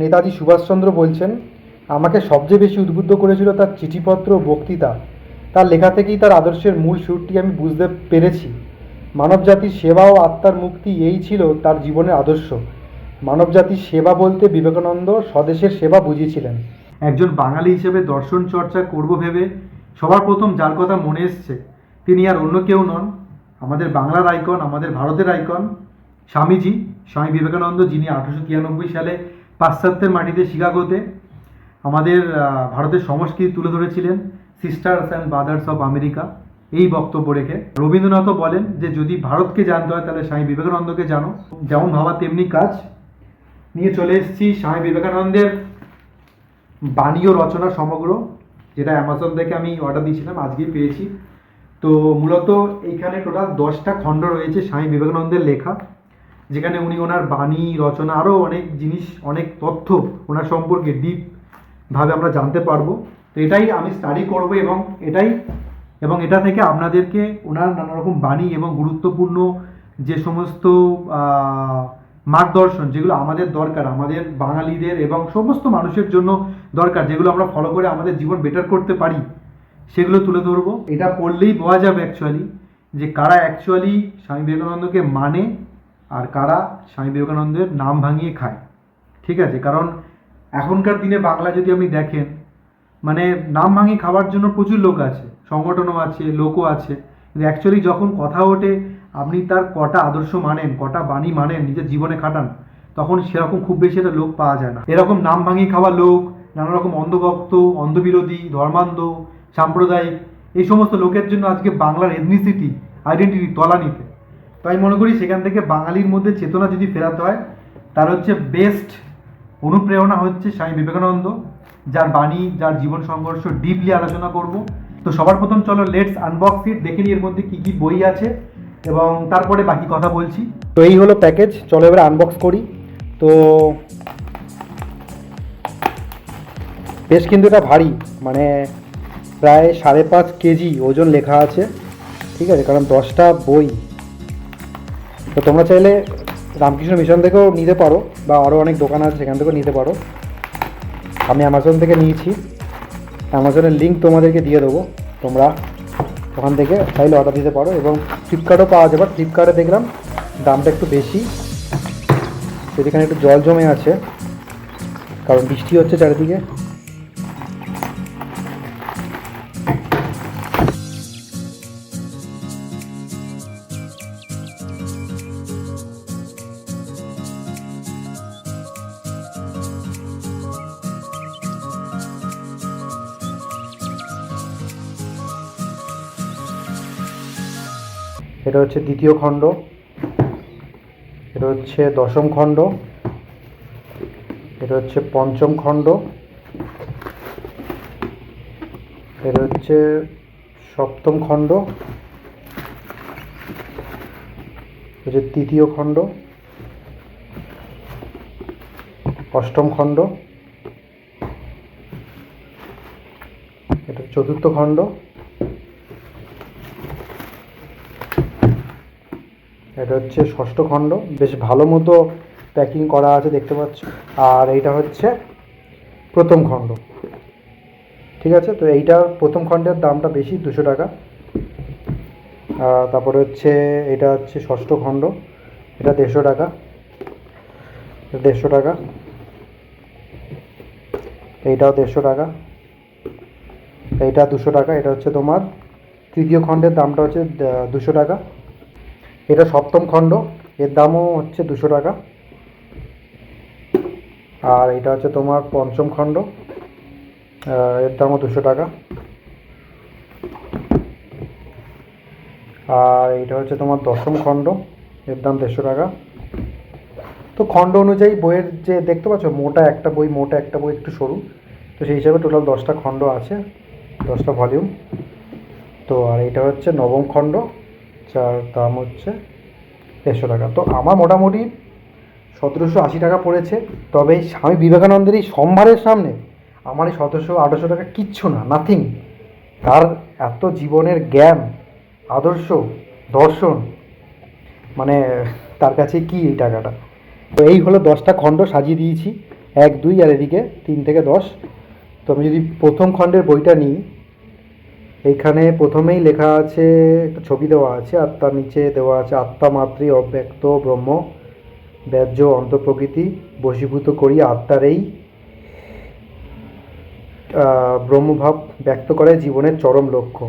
নেতাজি সুভাষচন্দ্র বলছেন, আমাকে সবচেয়ে বেশি উদ্বুদ্ধ করেছিল তার চিঠিপত্র ও বক্তৃতা। তার লেখা থেকেই তার আদর্শের মূল সুরটি আমি বুঝতে পেরেছি। মানবজাতির সেবা ও আত্মার মুক্তি, এই ছিল তার জীবনের আদর্শ। মানবজাতির সেবা বলতে বিবেকানন্দ স্বদেশের সেবা বুঝিয়েছিলেন। একজন বাঙালি হিসেবে দর্শন চর্চা করব ভেবে সবার প্রথম যার কথা মনে এসছে তিনি আর অন্য কেউ নন, আমাদের বাংলার আইকন, আমাদের ভারতের আইকন, স্বামীজি, স্বামী বিবেকানন্দ, যিনি 1893 সালে পাশ্চাত্যের মাটিতে শিকাগোতে আমাদের ভারতের সংস্কৃতি তুলে ধরেছিলেন, sisters and brothers of America, এই বক্তব্য রেখে। রবীন্দ্রনাথও বলেন যে যদি ভারতকে জানতে হয় তাহলে স্বামী বিবেকানন্দকে জানো। যেমন ভাবা তেমনি কাজ নিয়ে চলে এসেছি স্বামী বিবেকানন্দের বাণী ও রচনা সমগ্র, যেটা অ্যামাজন থেকে আমি অর্ডার দিয়েছিলাম, আজকেই পেয়েছি। তো মূলত এইখানে টোটাল 10টা খণ্ড রয়েছে স্বামী বিবেকানন্দের লেখা, যেখানে উনি ওনার বাণী রচনা আরও অনেক জিনিস, অনেক তথ্য ওনার সম্পর্কে ডিপভাবে আমরা জানতে পারবো। তো এটাই আমি স্টাডি করব এবং এটা থেকে আপনাদেরকে ওনার নানা রকম বাণী এবং গুরুত্বপূর্ণ যে সমস্ত মার্গদর্শন, যেগুলো আমাদের দরকার, আমাদের বাঙালিদের এবং সমস্ত মানুষের জন্য দরকার, যেগুলো আমরা ফলো করে আমাদের জীবন বেটার করতে পারি, সেগুলো তুলে ধরবো। এটা পড়লেই বোঝা যাবে অ্যাকচুয়ালি যে কারা অ্যাকচুয়ালি স্বামী বিবেকানন্দকে মানে আর কারা স্বামী বিবেকানন্দের নাম ভাঙিয়ে খায়। ঠিক আছে, কারণ এখনকার দিনে বাংলা যদি আপনি দেখেন, মানে নাম ভাঙিয়ে খাওয়ার জন্য প্রচুর লোক আছে, সংগঠনও আছে, লোকও আছে, কিন্তু অ্যাকচুয়ালি যখন কথা ওঠে আপনি তার কটা আদর্শ মানেন, কটা বাণী মানেন, নিজের জীবনে খাটান, তখন সেরকম খুব বেশি একটা লোক পাওয়া যায় না। এরকম নাম ভাঙিয়ে খাওয়া লোক, নানা রকম অন্ধভক্ত, অন্ধবিরোধী, ধর্মান্ধ, সাম্প্রদায়িক, এই সমস্ত লোকের জন্য আজকে বাংলার এথনিসিটি, আইডেন্টিটি তলানিতে। তো আমি মনে করি সেখান থেকে বাঙালির মধ্যে চেতনা যদি ফেরাতে হয়, তার হচ্ছে বেস্ট অনুপ্রেরণা হচ্ছে স্বামী বিবেকানন্দ, যার বাণী, যার জীবন সংঘর্ষ ডিপলি আলোচনা করব। তো সবার প্রথম চলো লেটস আনবক্স ইট, দেখে নিই এর মধ্যে কী কী বই আছে এবং তারপরে বাকি কথা বলছি। তো এই হলো প্যাকেজ, চলো এবারে আনবক্স করি। তো বেশ কিন্তু এটা ভারী, মানে প্রায় 5.5 কেজি ওজন লেখা আছে। ঠিক আছে, কারণ 10টা বই। তো তোমরা চাইলে রামকৃষ্ণ মিশন থেকেও নিতে পারো বা আরও অনেক দোকান আছে সেখান থেকেও নিতে পারো। আমি অ্যামাজন থেকে নিয়েছি, অ্যামাজনের লিঙ্ক তোমাদেরকে দিয়ে দেবো, তোমরা ওখান থেকে চাইলে অর্ডার দিতে পারো। এবং ফ্লিপকার্টও পাওয়া যাবে, ফ্লিপকার্টে দেখলাম দামটা একটু বেশি, সেখানে একটু জল জমে আছে কারণ বৃষ্টি হচ্ছে চারিদিকে। এটা হচ্ছে দ্বিতীয় খণ্ড, এটা হচ্ছে দশম খণ্ড, এটা হচ্ছে পঞ্চম খণ্ড, এটা হচ্ছে সপ্তম খণ্ড, হচ্ছে তৃতীয় খণ্ড, অষ্টম খণ্ড, এটা চতুর্থ খণ্ড, এটা হচ্ছে ষষ্ঠ খণ্ড। বেশ ভালো মতো প্যাকিং করা আছে দেখতে পাচ্ছ। আর এইটা হচ্ছে প্রথম খণ্ড। ঠিক আছে, তো এইটার প্রথম খণ্ডের দামটা বেশি, 200 টাকা। তারপরে হচ্ছে এটা হচ্ছে ষষ্ঠ খণ্ড, এটা 150 টাকা, 150 টাকা। এইটাও 150 টাকা, এইটা 200 টাকা। এটা হচ্ছে তোমার তৃতীয় খণ্ডের দামটা হচ্ছে 200 টাকা। এটা সপ্তম খণ্ড, এর দামও হচ্ছে 200 টাকা। আর এটা হচ্ছে তোমার পঞ্চম খণ্ড, এর দামও 200 টাকা। আর এটা হচ্ছে তোমার দশম খণ্ড, এর দাম 150 টাকা। তো খণ্ড অনুযায়ী বইয়ের যে দেখতে পাচ্ছ, মোটা একটা বই একটু সরু, তো সেই হিসাবে টোটাল 10টা খণ্ড আছে, 10টা ভলিউম। তো আর এটা হচ্ছে নবম খণ্ড, যার দাম হচ্ছে 150 টাকা। তো আমার মোটামুটি 1780 টাকা পড়েছে। তবে এই স্বামী বিবেকানন্দের এই সম্ভারের সামনে আমার এই 1700-1800 টাকা কিচ্ছু না, নাথিং। তার এত জীবনের জ্ঞান, আদর্শ, দর্শন, মানে তার কাছে কি এই টাকাটা। তো এই হলো 10টা খণ্ড সাজিয়ে দিয়েছি। 1-2 আর এদিকে 3 থেকে 10। তো আমি যদি প্রথম খণ্ডের বইটা নিই, এইখানে প্রথমেই লেখা আছে, একটা ছবি দেওয়া আছে আর তার নিচে দেওয়া আছে আত্মা মাত্রই অব্যক্ত ব্রহ্ম ব্যাহ্য অন্তঃপ্রকৃতি বশীভূত করি আত্মার এই ব্রহ্মভাব ব্যক্ত করে জীবনের চরম লক্ষ্য।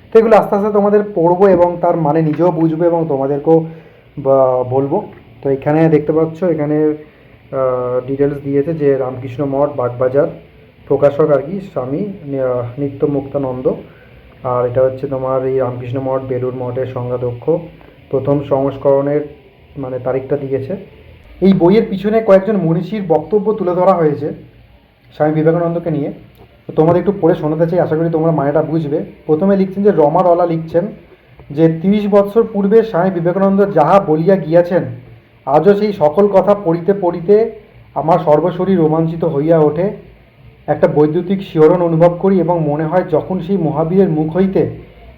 তো এগুলো আস্তে আস্তে তোমাদের পড়বো এবং তার মানে নিজেও বুঝবো এবং তোমাদেরকেও বলবো। তো এখানে দেখতে পাচ্ছ, এখানে ডিটেলস দিয়েছে যে রামকৃষ্ণ মঠ, বাগবাজার, প্রকাশক আর কি স্বামী নিত্য মুক্তানন্দ। আর এটা হচ্ছে তোমার এই রামকৃষ্ণ মঠ বেলুড় মঠের সংজ্ঞাধ্যক্ষ, প্রথম সংস্করণের মানে তারিখটা দিয়েছে। এই বইয়ের পিছনে কয়েকজন মনীষীর বক্তব্য তুলে ধরা হয়েছে স্বামী বিবেকানন্দকে নিয়ে। তো তোমাদের একটু পড়ে শোনাতে চাই, আশা করি তোমরা মানেটা বুঝবে। প্রথমে লিখছেন যে রমারলা লিখছেন যে 30 বৎসর পূর্বে স্বামী বিবেকানন্দ যাহা বলিয়া গিয়াছেন, আজও সেই সকল কথা পড়িতে পড়িতে আমার সর্বশরীর রোমাঞ্চিত হইয়া ওঠে। একটা বৈদ্যুতিক শিহরণ অনুভব করি এবং মনে হয় যখন সেই মহাবীরের মুখ হইতে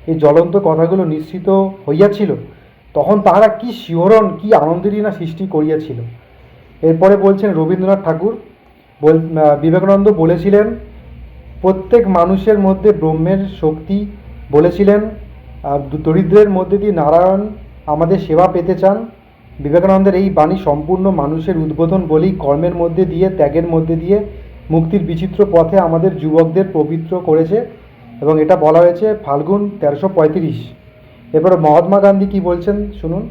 এই জ্বলন্ত কথাগুলো নিঃসৃত হইয়াছিল, তখন তাহারা কি শিহরণ, কি আনন্দেরই না সৃষ্টি করিয়াছিল। এরপরে বলছেন রবীন্দ্রনাথ ঠাকুর বিবেকানন্দ বলেছিলেন প্রত্যেক মানুষের মধ্যে ব্রহ্মের শক্তি, বলেছিলেন দরিদ্রের মধ্যে দিয়ে নারায়ণ আমাদের সেবা পেতে চান। বিবেকানন্দের এই বাণী সম্পূর্ণ মানুষের উদ্বোধন বলেই কর্মের মধ্যে দিয়ে, ত্যাগের মধ্যে দিয়ে মুক্তির বিচিত্র পথে আমাদের যুবকদের পবিত্র করেছে এবং এটা বলা হয়েছে ফাল্গুন 1335। এরপরে মহাত্মা গান্ধী কি বলছেন শুনুন।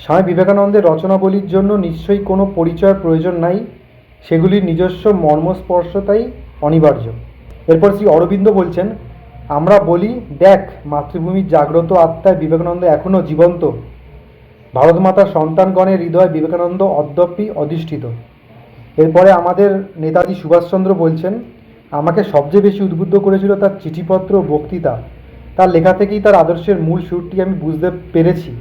স্বামী বিবেকানন্দের রচনাবলীর জন্য নিশ্চয়ই কোনো পরিচয়ের প্রয়োজন নাই, সেগুলির নিজস্ব মর্মস্পর্শতাই অনিবার্য। এরপর শ্রী অরবিন্দ বলছেন, আমরা বলি দেখ মাতৃভূমির জাগ্রত আত্মায় বিবেকানন্দ এখনও জীবন্ত, ভারতমাতার সন্তানগণের হৃদয় বিবেকানন্দ অদ্যাপি অধিষ্ঠিত। এরপরে আমাদের নেতাজি সুভাষচন্দ্র বলছেন, আমাকে সবচেয়ে বেশি উদ্বুদ্ধ করেছিল তার চিঠিপত্র ও বক্তৃতা, তার লেখা থেকেই তার আদর্শের মূল সুরটি আমি বুঝতে পেরেছি।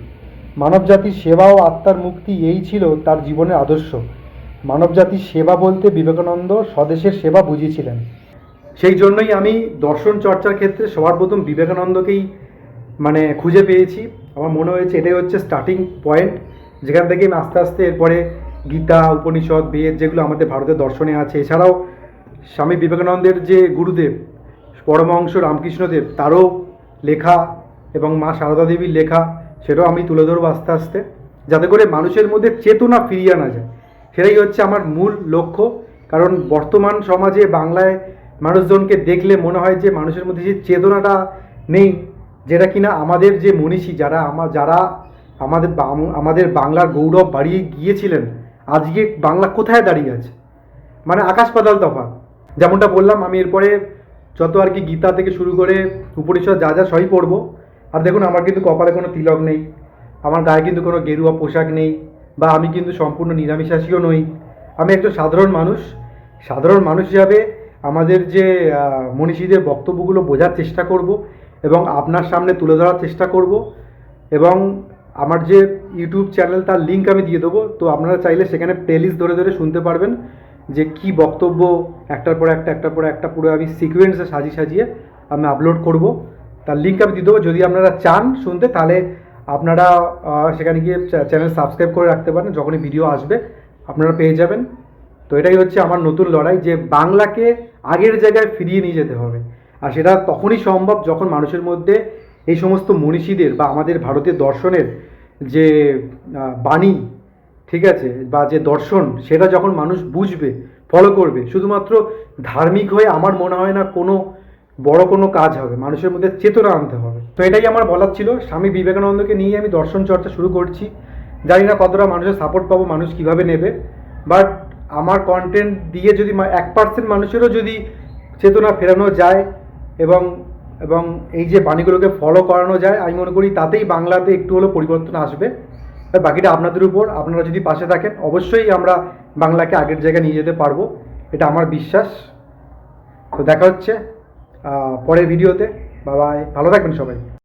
মানবজাতির সেবা ও আত্মার মুক্তি এই ছিল তার জীবনের আদর্শ। মানবজাতির সেবা বলতে বিবেকানন্দ স্বদেশের সেবা বুঝিয়েছিলেন। সেই জন্যই আমি দর্শন চর্চার ক্ষেত্রে সবার প্রথম বিবেকানন্দকেই মানে খুঁজে পেয়েছি। আমার মনে হয়েছে এটাই হচ্ছে স্টার্টিং পয়েন্ট, যেখান থেকে আমি আস্তে আস্তে এরপরে গীতা, উপনিষদ, বেদ যেগুলো আমাদের ভারতের দর্শনে আছে, এছাড়াও স্বামী বিবেকানন্দের যে গুরুদেব পরমহংস রামকৃষ্ণদেব, তারও লেখা এবং মা সারদা দেবীর লেখা, সেটাও আমি তুলে ধরবো আস্তে আস্তে, যাতে করে মানুষের মধ্যে চেতনা ফিরিয়ে আনা যায়। সেটাই হচ্ছে আমার মূল লক্ষ্য। কারণ বর্তমান সমাজে বাংলায় মানুষজনকে দেখলে মনে হয় যে মানুষের মধ্যে যে চেতনাটা নেই, যেটা কিনা আমাদের যে মনীষী যারা আমাদের বাংলার গৌরব বাড়িয়ে গিয়েছিলেন, আজকে বাংলা কোথায় দাঁড়িয়ে আছে, মানে আকাশ পাতাল তফাৎ। যেমনটা বললাম, আমি এরপরে যত আর কি গীতা থেকে শুরু করে উপনিষদ যা যা সবই পড়বো। আর দেখুন, আমার কিন্তু কপালে কোনো তিলক নেই, আমার গায়ে কিন্তু কোনো গেরুয়া পোশাক নেই, বা আমি কিন্তু সম্পূর্ণ নিরামিষাশীও নই। আমি একজন সাধারণ মানুষ। সাধারণ মানুষ হিসাবে আমাদের যে মনীষীদের বক্তব্যগুলো বোঝার চেষ্টা করব এবং আপনার সামনে তুলে ধরার চেষ্টা করব। এবং আমার যে ইউটিউব চ্যানেল, তার লিঙ্ক আমি দিয়ে দেবো, তো আপনারা চাইলে সেখানে প্লেলিস্ট ধরে ধরে শুনতে পারবেন যে কি বক্তব্য একটার পর একটা পুরো আমি সিকোয়েন্সে সাজিয়ে আমি আপলোড করব। তার লিঙ্ক আমি দিয়ে দেবো। যদি আপনারা চান শুনতে, তাহলে আপনারা সেখানে গিয়ে চ্যানেল সাবস্ক্রাইব করে রাখতে পারেন, যখনই ভিডিও আসবে আপনারা পেয়ে যাবেন। তো এটাই হচ্ছে আমার নতুন লড়াই, যে বাংলাকে আগের জায়গায় ফিরিয়ে নিয়ে যেতে হবে। আর সেটা তখনই সম্ভব যখন মানুষের মধ্যে এই সমস্ত মনীষীদের বা আমাদের ভারতের দর্শনের যে বাণী, ঠিক আছে, বা যে দর্শন, সেটা যখন মানুষ বুঝবে, ফলো করবে। শুধুমাত্র ধার্মিক হয়ে আমার মনে হয় না কোনো বড় কোনো কাজ হবে, মানুষের মধ্যে চেতনা আনতে হবে। তো এটাই আমার বলার ছিল। স্বামী বিবেকানন্দকে নিয়ে আমি দর্শন চর্চা শুরু করছি। জানি না কতটা মানুষের সাপোর্ট পাবো, মানুষ কীভাবে নেবে, বাট আমার কন্টেন্ট দিয়ে যদি 1% মানুষেরও যদি চেতনা ফেরানো যায় এবং এবং এই যে বাণীগুলোকে ফলো করানো যায়, আমি মনে করি তাতেই বাংলাতে একটু হলেও পরিবর্তন আসবে। বাকিটা আপনাদের উপর। আপনারা যদি পাশে থাকেন, অবশ্যই আমরা বাংলাকে আগের জায়গায় নিয়ে যেতে পারবো, এটা আমার বিশ্বাস। তো দেখা হচ্ছে পরের ভিডিওতে। বাই বাই, ভালো থাকবেন সবাই।